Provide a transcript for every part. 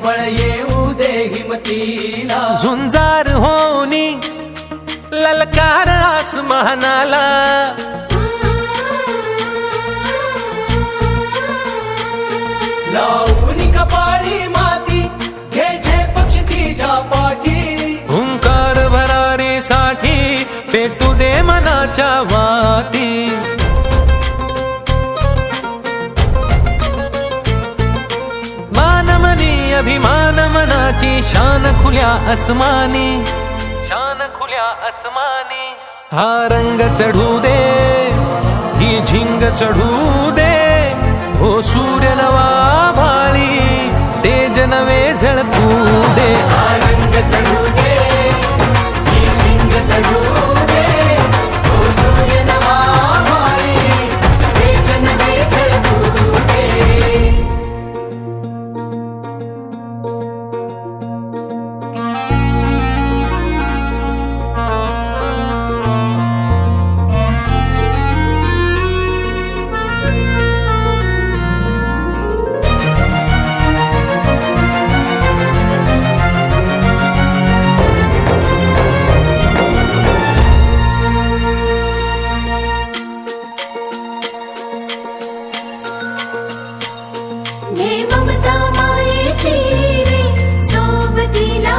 बळ येऊ दे हिमतीला, झुंजार होनी ललकार आसमानाला, लावून कपाळी माती घे झेप क्षितिजा पाठी, हुंकार भरारीसाठी पेटू दे मनाच्या वाती. मानमनी अभिमान मनाची शान खुल्या आसमानी, शान खुल्या आसमानी. हा रंग चढू दे, ही झिंग चढू दे, हो सूर्य नवा भाळी, तेज नवे झळकू दे. हा रंग चढू दे, ही झिंग चढू दे, हो सूर्य नवा भाळी, तेज नवे झळकू दे. घे ममता मायेची रे सोबतीला,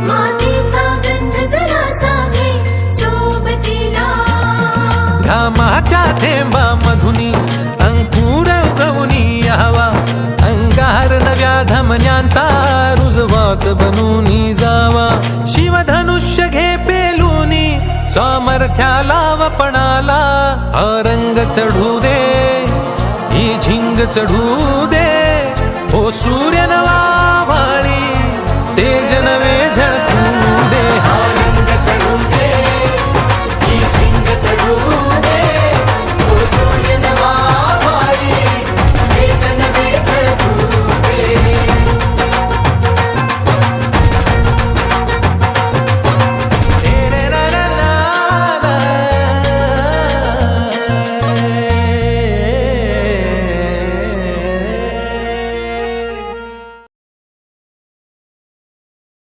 मातीचा गंध जरासा घे सोबतीला. घामाच्या थेंबा मधुनी अंकुर उगवूनी यावा, अंगार नव्या धमन्यांचा रुजवात बनूनी जावा. शिवधनुष्य घे पेलूनी सामर्थ्याला वपणाला, हा रंग चढू दे, ही झिंग चढू दे, हो सूर्य नवा